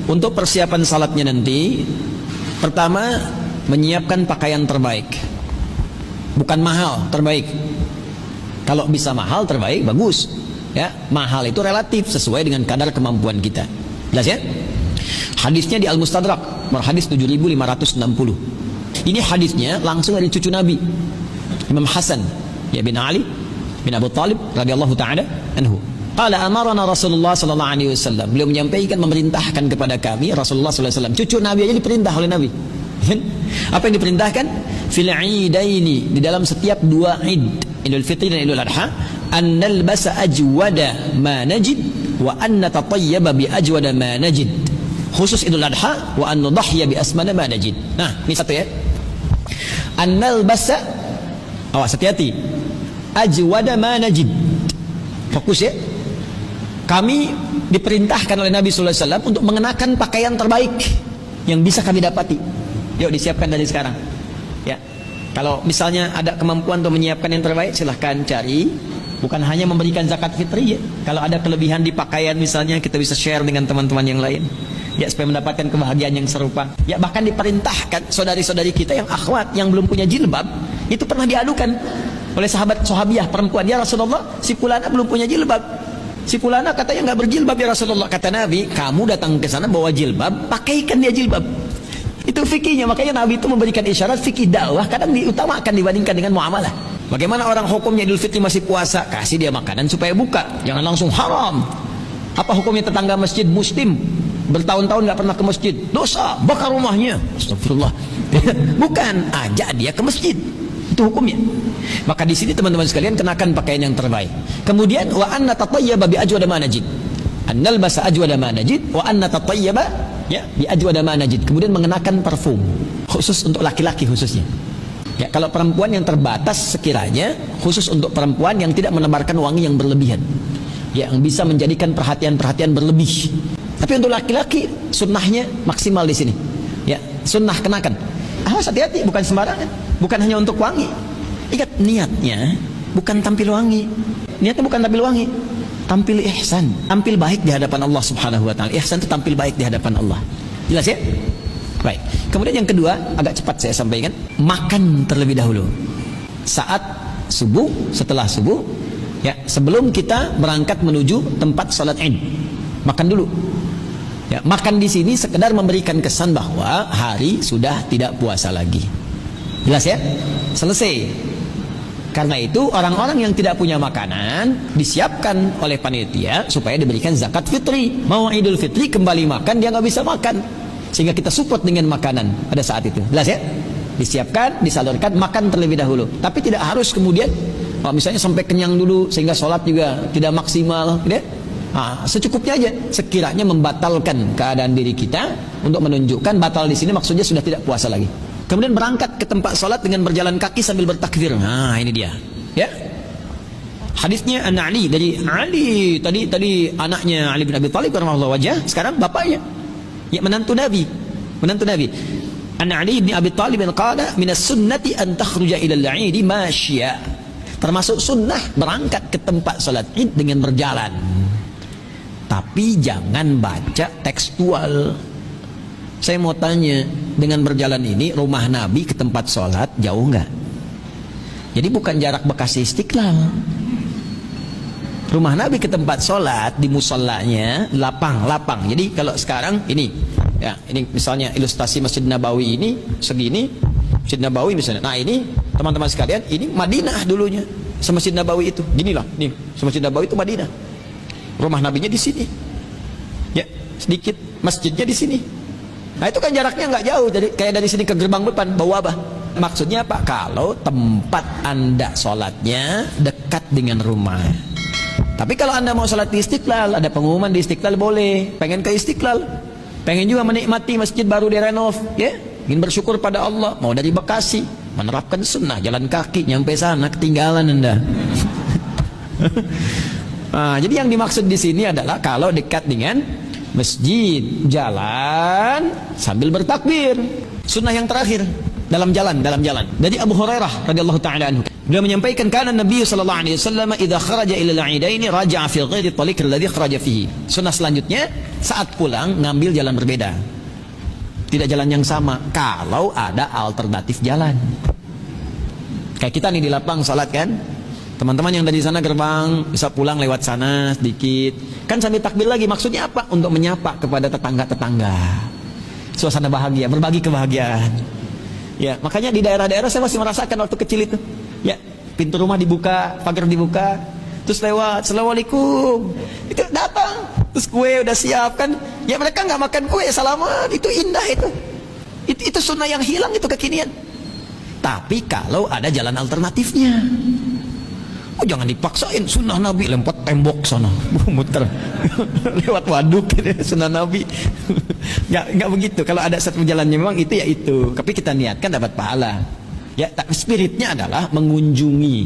Untuk persiapan salatnya nanti, pertama menyiapkan pakaian terbaik. Bukan mahal, terbaik. Kalau bisa mahal, terbaik, bagus. Ya, mahal itu relatif sesuai dengan kadar kemampuan kita. Jelas ya? Hadisnya di Al-Mustadrak, hadis 7560. Ini hadisnya langsung dari cucu Nabi, Imam Hasan ya bin Ali bin Abu Talib radhiyallahu taala anhu. Qala amarana Rasulullah sallallahu alaihi wasallam. Beliau menyampaikan, memerintahkan kepada kami, Rasulullah sallallahu alaihi wasallam. Cucu Nabi aja diperintah oleh Nabi. Apa yang diperintahkan? Fil idaini, di dalam setiap dua id, Idul Fitri dan Idul Adha, an nalbasa ajwada ma najid wa an natatayyaba bi ajwada ma najid. Khusus Idul Adha, wa an nudahhiya bi asmana ma najid. Nah, ini satu ya. An nalbasa, awas hati-hati, ajwada ma najid. Fokus ya. Kami diperintahkan oleh Nabi sallallahu alaihi wasallam untuk mengenakan pakaian terbaik yang bisa kami dapati. Yuk disiapkan dari sekarang. Ya. Kalau misalnya ada kemampuan untuk menyiapkan yang terbaik, silahkan cari. Bukan hanya memberikan zakat fitri ya. Kalau ada kelebihan di pakaian misalnya, kita bisa share dengan teman-teman yang lain. Ya, supaya mendapatkan kebahagiaan yang serupa. Ya, bahkan diperintahkan saudari-saudari kita yang akhwat yang belum punya jilbab, itu pernah diadukan oleh sahabiah perempuan. Ya Rasulullah, si fulana belum punya jilbab. Si fulana katanya nggak berjilbab ya Rasulullah. Kata Nabi, kamu datang ke sana bawa jilbab, pakaikan dia jilbab. Itu fikihnya. Makanya Nabi itu memberikan isyarat fikih dakwah kadang diutamakan dibandingkan dengan muamalah. Bagaimana orang hukumnya Idul Fitri masih puasa, kasih dia makanan supaya buka, jangan langsung haram. Apa hukumnya tetangga masjid muslim bertahun-tahun nggak pernah ke masjid, dosa, bakar rumahnya, astagfirullah. Bukan, ajak dia ke masjid, itu hukumnya. Maka di sini teman-teman sekalian, kenakan pakaian yang terbaik. Kemudian wa anna tatayyaba bi ajwada ma najid, an nalbasa ajwada ma najid wa anna tatayyaba ya bi ajwada ma najid. Kemudian mengenakan parfum khusus untuk laki-laki khususnya. Ya, kalau perempuan yang terbatas sekiranya khusus untuk perempuan yang tidak menebarkan wangi yang berlebihan, ya, yang bisa menjadikan perhatian-perhatian berlebih. Tapi untuk laki-laki sunnahnya maksimal di sini. Ya, sunnah kenakan. Awas hati-hati, bukan sembarangan. Bukan hanya untuk wangi. Ingat, niatnya bukan tampil wangi. Niatnya bukan tampil wangi, tampil ihsan, tampil baik di hadapan Allah Subhanahu wa taala. Ihsan itu tampil baik di hadapan Allah. Jelas ya? Baik. Kemudian yang kedua, agak cepat saya sampaikan, makan terlebih dahulu. Saat subuh, setelah subuh, ya, sebelum kita berangkat menuju tempat salat Id. Makan dulu. Ya, makan di sini sekedar memberikan kesan bahwa hari sudah tidak puasa lagi. Jelas ya? Selesai. Karena itu orang-orang yang tidak punya makanan disiapkan oleh panitia supaya diberikan zakat fitri. Mau Idul Fitri kembali makan, dia nggak bisa makan. Sehingga kita support dengan makanan pada saat itu. Jelas ya? Disiapkan, disalurkan, makan terlebih dahulu. Tapi tidak harus kemudian misalnya sampai kenyang dulu sehingga sholat juga tidak maksimal, gitu ya? Secukupnya aja. Sekiranya membatalkan keadaan diri kita, untuk menunjukkan batal di sini maksudnya sudah tidak puasa lagi. Kemudian berangkat ke tempat sholat dengan berjalan kaki sambil bertakbir. Nah, ini dia. Ya. Hadisnya Ali, dari Ali tadi anaknya Ali bin Abi Talib radhiyallahu wajah, sekarang bapaknya. Ya, menantu Nabi. An Ali bin Abi Talib qala minas sunnati an takhruja ila al-'id masya. Termasuk sunnah berangkat ke tempat salat Id dengan berjalan. Tapi jangan baca tekstual. Saya mau tanya, dengan berjalan ini rumah Nabi ke tempat salat jauh enggak? Jadi bukan jarak Bekasi Istiqlal. Rumah Nabi ke tempat sholat di musallanya lapang. Jadi kalau sekarang ini, ya, ini misalnya ilustrasi Masjid Nabawi ini segini, Masjid Nabawi misalnya. Nah ini teman-teman sekalian, ini Madinah dulunya, Masjid Nabawi itu. Ginilah, nih, Masjid Nabawi itu Madinah. Rumah Nabinya di sini, ya, sedikit masjidnya di sini. Nah itu kan jaraknya nggak jauh, jadi kayak dari sini ke gerbang depan Bawabah. Maksudnya apa? Kalau tempat anda sholatnya dekat dengan rumah. Tapi kalau anda mau sholat di Istiqlal, ada pengumuman di Istiqlal boleh. Pengen ke Istiqlal, pengen juga menikmati masjid baru direnov, ya, ingin bersyukur pada Allah, mau dari Bekasi, menerapkan sunnah, jalan kaki, nyampe sana ketinggalan anda. Nah, jadi yang dimaksud di sini adalah kalau dekat dengan masjid, jalan sambil bertakbir. Sunnah yang terakhir dalam jalan. Dari Abu Hurairah radhiyallahu taala anhu, Beliau menyampaikan kana Nabi sallallahu alaihi wasallam idza kharaja ila al-'idain raja'a fi ghairi tariq alladhi kharaja fihi. Sunnah selanjutnya saat pulang ngambil jalan berbeda. Tidak jalan yang sama kalau ada alternatif jalan. Kayak kita nih di lapang salat kan. Teman-teman yang dari sana gerbang bisa pulang lewat sana sedikit. Kan sambil takbir lagi, maksudnya apa? Untuk menyapa kepada tetangga-tetangga. Suasana bahagia, berbagi kebahagiaan. Ya, makanya di daerah-daerah saya masih merasakan waktu kecil itu. Ya, pintu rumah dibuka, pagar dibuka, terus lewat, assalamualaikum, itu datang, terus kue udah siap kan, ya mereka nggak makan kue, salaman, itu indah itu sunnah yang hilang, itu kekinian. Tapi kalau ada jalan alternatifnya, oh jangan dipaksain, sunnah Nabi lempar tembok sana, muter, lewat waduk, gitu, sunnah Nabi, nggak begitu. Kalau ada satu jalannya memang itu ya itu, tapi kita niatkan dapat pahala. Ya, spiritnya adalah mengunjungi.